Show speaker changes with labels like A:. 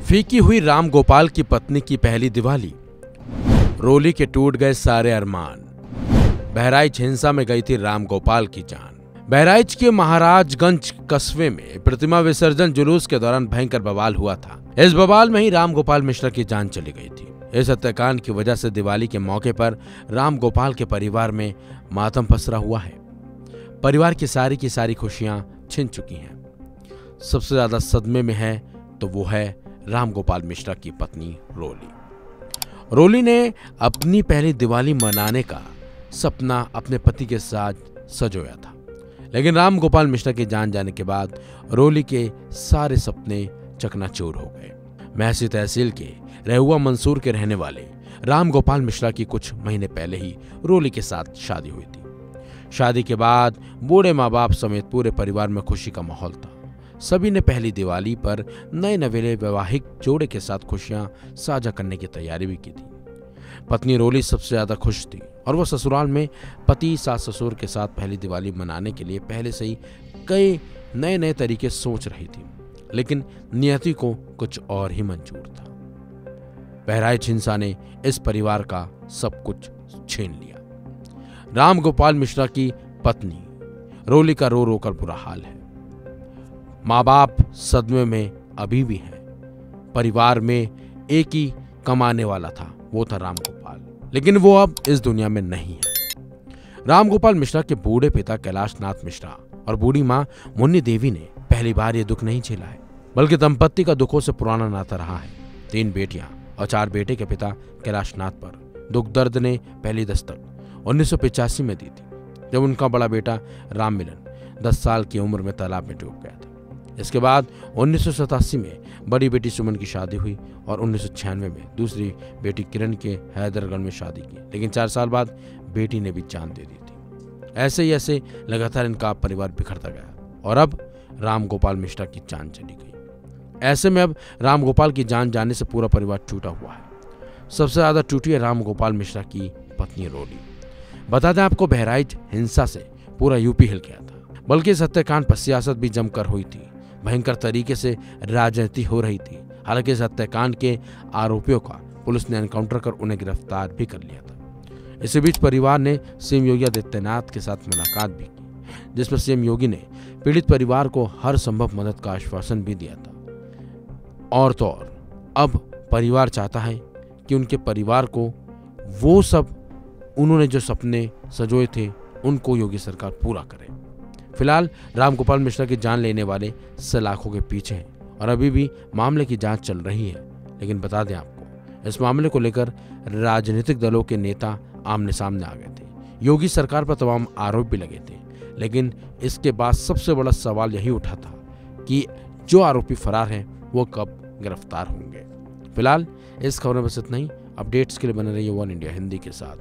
A: फीकी हुई राम गोपाल की पत्नी की पहली दिवाली। रोली के टूट गए सारे अरमान। बहराइच हिंसा में गई थी राम गोपाल की जान। बहराइच के महाराजगंज कस्बे में प्रतिमा विसर्जन जुलूस के दौरान भयंकर बवाल हुआ था। इस बवाल में ही राम गोपाल मिश्रा की जान चली गई थी। इस हत्याकांड की वजह से दिवाली के मौके पर राम गोपाल के परिवार में मातम पसरा हुआ है। परिवार की सारी खुशियां छिन चुकी हैं। सबसे ज्यादा सदमे में है तो वो है राम गोपाल मिश्रा की पत्नी रोली। रोली ने अपनी पहली दिवाली मनाने का सपना अपने पति के साथ सजोया था, लेकिन राम गोपाल मिश्रा की जान जाने के बाद रोली के सारे सपने चकनाचूर हो गए। महसी तहसील के रहुआ मंसूर के रहने वाले राम गोपाल मिश्रा की कुछ महीने पहले ही रोली के साथ शादी हुई थी। शादी के बाद बूढ़े माँ बाप समेत पूरे परिवार में खुशी का माहौल था। सभी ने पहली दिवाली पर नए नवेले वैवाहिक जोड़े के साथ खुशियां साझा करने की तैयारी भी की थी। पत्नी रोली सबसे ज्यादा खुश थी और वह ससुराल में पति सास ससुर के साथ पहली दिवाली मनाने के लिए पहले से ही कई नए तरीके सोच रही थी, लेकिन नियति को कुछ और ही मंजूर था। बहराइच हिंसा ने इस परिवार का सब कुछ छीन लिया। राम गोपाल मिश्रा की पत्नी रोली का रो रो कर बुरा हाल है। माँ बाप सदमे में अभी भी हैं। परिवार में एक ही कमाने वाला था, वो था राम गोपाल, लेकिन वो अब इस दुनिया में नहीं है। राम गोपाल मिश्रा के बूढ़े पिता कैलाश नाथ मिश्रा और बूढ़ी माँ मुन्नी देवी ने पहली बार ये दुख नहीं झेला है, बल्कि दंपत्ति का दुखों से पुराना नाता रहा है। 3 बेटियां और 4 बेटे के पिता कैलाश नाथ पर दुख दर्द ने पहली दस्तक 1985 में दी थी, जब उनका बड़ा बेटा राम मिलन 10 साल की उम्र में तालाब में डूब गया था। इसके बाद 1987 में बड़ी बेटी सुमन की शादी हुई और 1996 में दूसरी बेटी किरण के हैदरगढ़ में शादी की, लेकिन 4 साल बाद बेटी ने भी जान दे दी थी। ऐसे लगातार इनका परिवार बिखरता गया और अब राम गोपाल मिश्रा की जान चली गई। ऐसे में अब राम गोपाल की जान जाने से पूरा परिवार टूटा हुआ है। सबसे ज्यादा टूटी है राम गोपाल मिश्रा की पत्नी रोली। बता दें आपको, बहराइच हिंसा से पूरा यूपी हिल गया था, बल्कि इस हत्याकांड पर सियासत भी जमकर हुई थी। भयंकर तरीके से राजनीति हो रही थी। हालांकि इस हत्याकांड के आरोपियों का पुलिस ने एनकाउंटर कर उन्हें गिरफ्तार भी कर लिया था। इसी बीच परिवार ने सीएम योगी आदित्यनाथ के साथ मुलाकात भी की, जिसमें सीएम योगी ने पीड़ित परिवार को हर संभव मदद का आश्वासन भी दिया था। और तो और अब परिवार चाहता है कि उनके परिवार को वो सब उन्होंने जो सपने सजोए थे उनको योगी सरकार पूरा करे। फिलहाल राम गोपाल मिश्रा की जान लेने वाले सलाखों के पीछे हैं और अभी भी मामले की जांच चल रही है। लेकिन बता दें आपको, इस मामले को लेकर राजनीतिक दलों के नेता आमने सामने आ गए थे। योगी सरकार पर तमाम आरोप भी लगे थे, लेकिन इसके बाद सबसे बड़ा सवाल यही उठा था कि जो आरोपी फरार हैं वो कब गिरफ्तार होंगे। फिलहाल इस खबर में बस इतना ही। अपडेट्स के लिए बने रहिए वन इंडिया हिंदी के साथ।